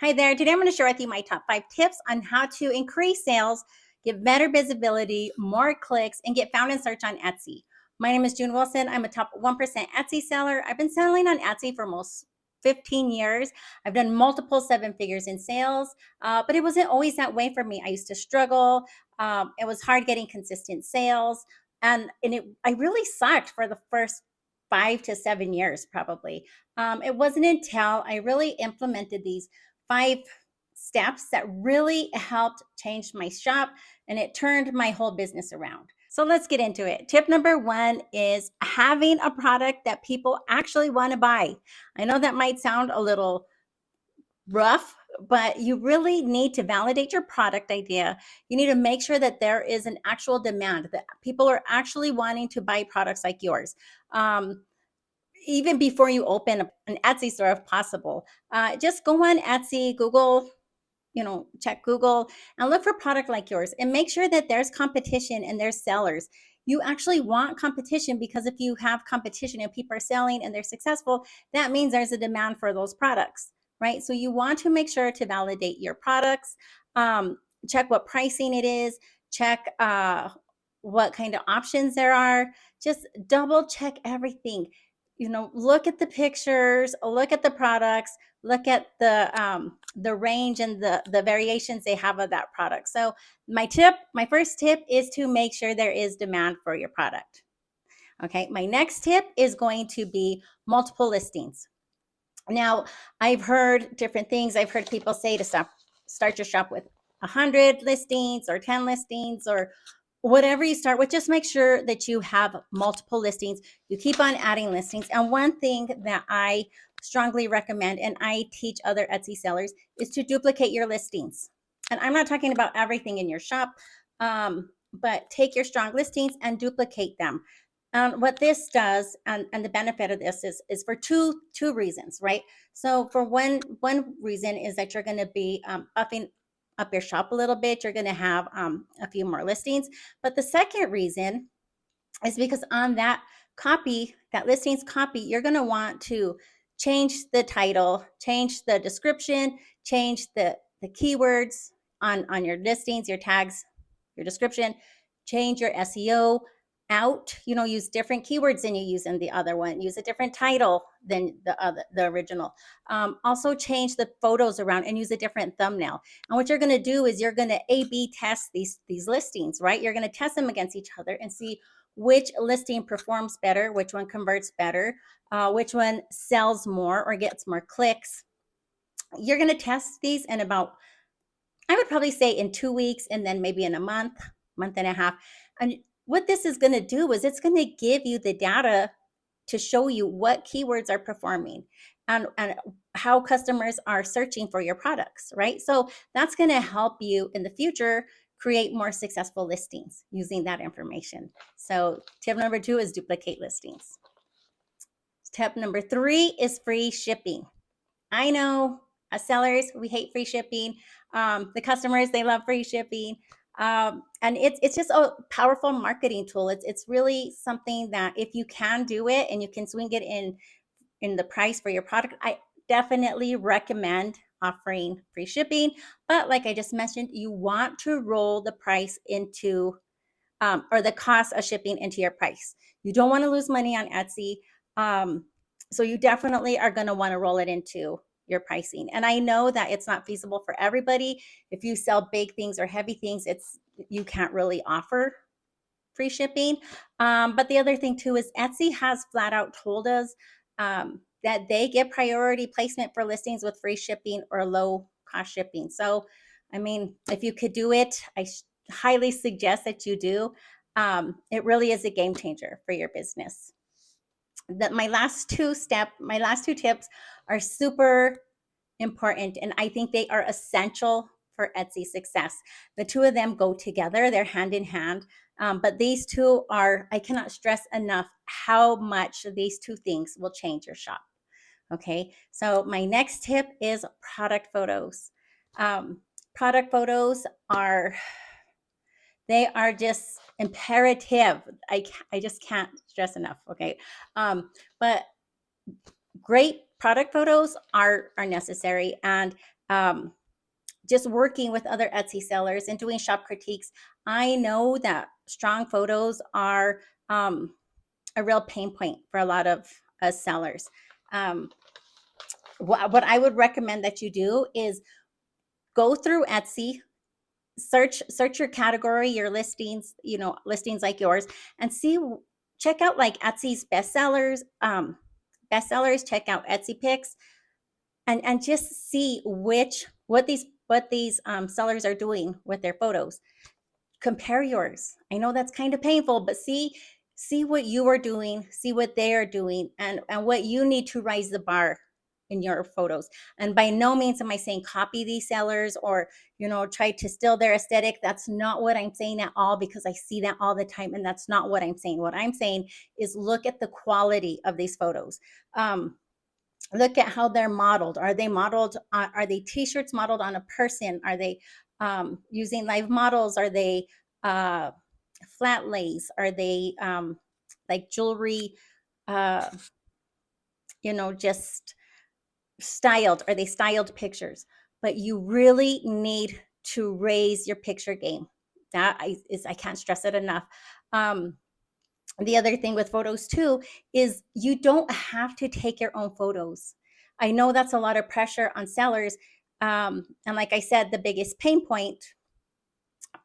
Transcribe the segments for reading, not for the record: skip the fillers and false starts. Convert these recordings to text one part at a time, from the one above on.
Hi there. Today I'm going to share with you my top 5 tips on how to increase sales, get better visibility, more clicks, and get found in search on Etsy. My name is June Wilson. I'm a top 1% Etsy seller. I've been selling on Etsy for almost 15 years. I've done multiple 7 figures in sales, but it wasn't always that way for me. I used to struggle. It was hard getting consistent sales. I really sucked for the first 5 to 7 years, probably. It wasn't until I really implemented these 5 steps that really helped change my shop, and it turned my whole business around. So let's get into it. Tip number 1 is having a product that people actually want to buy. I know that might sound a little rough, but you really need to validate your product idea. You need to make sure that there is an actual demand, that people are actually wanting to buy products like yours. Even before you open an Etsy store, if possible, just go on Etsy, Google, check Google and look for a product like yours and make sure that there's competition and there's sellers. You actually want competition, because if you have competition and people are selling and they're successful, that means there's a demand for those products, right? So you want to make sure to validate your products, check what pricing it is, check what kind of options there are, just double check everything. Look at the pictures, look at the products, look at the range and the variations they have of that product. So my first tip is to make sure there is demand for your product. Okay, my next tip is going to be multiple listings. Now, I've heard different things. I've heard people say to start your shop with 100 listings or 10 listings or whatever you start with. Just make sure that you have multiple listings. You keep on adding listings. And one thing that I strongly recommend, and I teach other Etsy sellers, is to duplicate your listings. And I'm not talking about everything in your shop, but take your strong listings and duplicate them. What this does, and the benefit of this is for two reasons, right? So for one reason is that you're going to be upping up your shop a little bit. You're going to have a few more listings. But the second reason is because on that copy, that listings copy, you're going to want to change the title, change the description, change the keywords on your listings, your tags, your description, change your SEO out. Use different keywords than you use in the other one. Use a different title than the original. Also change the photos around and use a different thumbnail. And what you're going to do is you're going to A/B test these listings, right? You're going to test them against each other and see which listing performs better, which one converts better, which one sells more or gets more clicks. You're going to test these in about, I would probably say, in 2 weeks, and then maybe in a month and a half. And what this is going to do is it's going to give you the data to show you what keywords are performing and how customers are searching for your products, right? So that's going to help you in the future create more successful listings using that information. So tip number 2 is duplicate listings. Tip number 3 is free shipping. I know, as sellers, we hate free shipping. The customers, they love free shipping. And it's just a powerful marketing tool. It's really something that if you can do it and you can swing it in the price for your product, I definitely recommend offering free shipping. But like I just mentioned, you want to roll the price into or the cost of shipping into your price. You don't want to lose money on Etsy. So you definitely are going to want to roll it into your pricing. And I know that it's not feasible for everybody. If you sell big things or heavy things, you can't really offer free shipping. But the other thing too is Etsy has flat out told us that they get priority placement for listings with free shipping or low cost shipping. So, I mean, if you could do it, I highly suggest that you do. It really is a game changer for your business. My last two tips are super important, and I think they are essential for Etsy success. The two of them go together, they're hand in hand. But these two I cannot stress enough how much these two things will change your shop. Okay, so my next tip is product photos. Product photos they are just imperative. I just can't stress enough. Okay, but great product photos are necessary, and just working with other Etsy sellers and doing shop critiques, I know that strong photos are a real pain point for a lot of us sellers. Um, what I would recommend that you do is go through Etsy, search your category, your listings, listings like yours, and check out like Etsy's bestsellers, check out Etsy picks, and just see what these sellers are doing with their photos. Compare yours. I know that's kind of painful, but see what you are doing, see what they are doing, and what you need to raise the bar in your photos. And by no means am I saying copy these sellers or try to steal their aesthetic. That's not what I'm saying at all, because I see that all the time, and that's not what I'm saying. What I'm saying is look at the quality of these photos. Look at how they're modeled. Are they t-shirts modeled on a person? Are they using live models? Are they uh, flat lace? Are they like jewelry, uh, just styled? Are they styled pictures? But you really need to raise your picture game. I can't stress it enough. The other thing with photos too is you don't have to take your own photos. I know that's a lot of pressure on sellers. And like I said, the biggest pain point,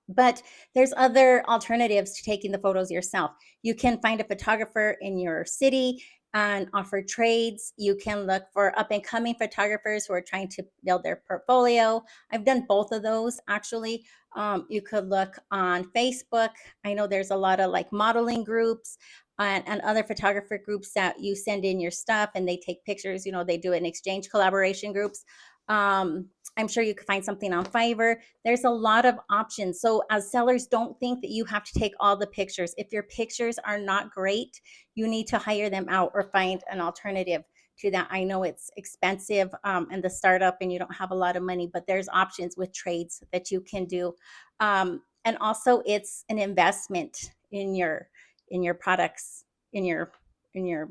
but there's other alternatives to taking the photos yourself. You can find a photographer in your city and offer trades. You can look for up and coming photographers who are trying to build their portfolio. I've done both of those actually. You could look on Facebook. I know there's a lot of like modeling groups and other photographer groups that you send in your stuff and they take pictures. They do it in exchange collaboration groups. I'm sure you could find something on Fiverr. There's a lot of options. So as sellers, don't think that you have to take all the pictures. If your pictures are not great, you need to hire them out or find an alternative to that. I know it's expensive and the startup and you don't have a lot of money, but there's options with trades that you can do. And also it's an investment in your products, in your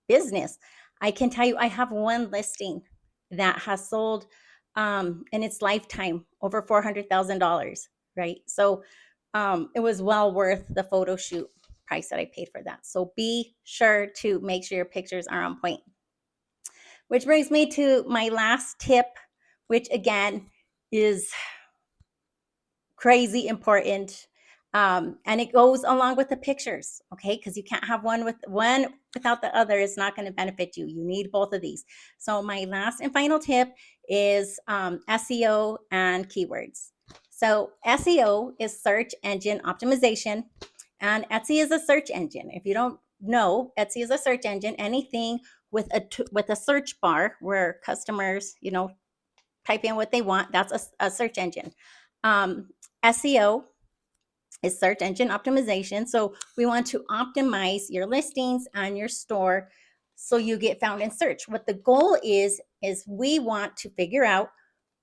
business. I can tell you, I have one listing that has sold in its lifetime over $400,000, right? So it was well worth the photo shoot price that I paid for that. So be sure to make sure your pictures are on point. Which brings me to my last tip, which again is crazy important. And it goes along with the pictures, okay? Because you can't have one without the other. It's not going to benefit you. You need both of these. So my last and final tip is SEO and keywords. So SEO is search engine optimization, and Etsy is a search engine. If you don't know, Etsy is a search engine. Anything with a search bar where customers, type in what they want, that's a search engine. SEO is search engine optimization. So we want to optimize your listings and your store so you get found in search. What the goal is we want to figure out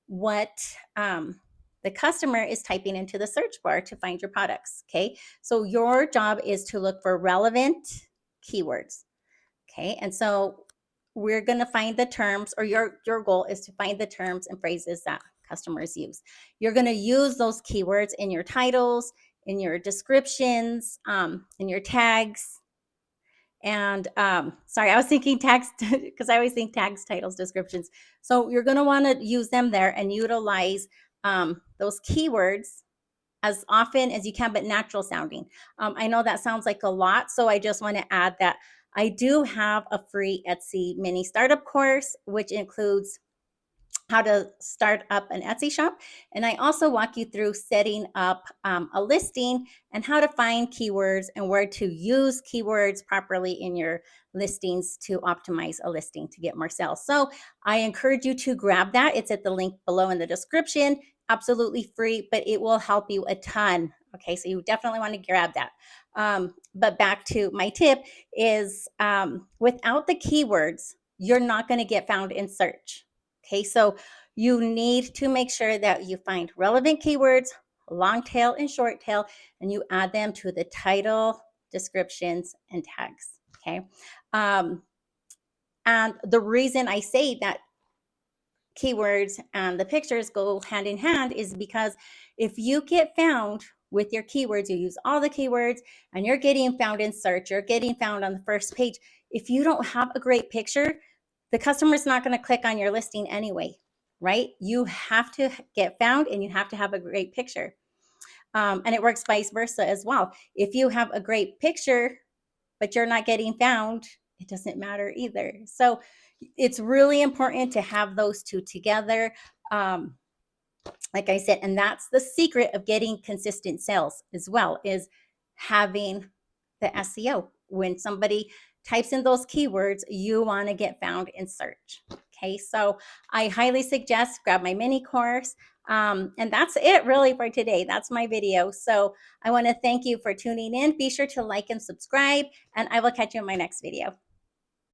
what the customer is typing into the search bar to find your products. Okay. So your job is to look for relevant keywords. Okay. And so we're going to find the terms, or your goal is to find the terms and phrases that customers use. You're going to use those keywords in your titles, in your descriptions, in your tags. And sorry, I was thinking tags because I always think tags, titles, descriptions. So you're going to want to use them there and utilize those keywords as often as you can, but natural sounding. I know that sounds like a lot, so I just want to add that I do have a free Etsy mini startup course, which includes how to start up an Etsy shop. And I also walk you through setting up a listing and how to find keywords and where to use keywords properly in your listings to optimize a listing to get more sales. So I encourage you to grab that. It's at the link below in the description. Absolutely free, but it will help you a ton. Okay, so you definitely want to grab that. But back to my tip is without the keywords, you're not going to get found in search. Okay, so you need to make sure that you find relevant keywords, long tail and short tail, and you add them to the title, descriptions, and tags. Okay. And the reason I say that keywords and the pictures go hand in hand is because if you get found with your keywords, you use all the keywords and you're getting found in search, you're getting found on the first page. If you don't have a great picture, the customer's not going to click on your listing anyway, right? You have to get found and you have to have a great picture. And it works vice versa as well. If you have a great picture, but you're not getting found, it doesn't matter either. So it's really important to have those two together. Like I said, and that's the secret of getting consistent sales as well, is having the SEO. When somebody types in those keywords, you want to get found in search. Okay, so I highly suggest grab my mini course. And that's it really for today. That's my video. So I want to thank you for tuning in. Be sure to like and subscribe, and I will catch you in my next video.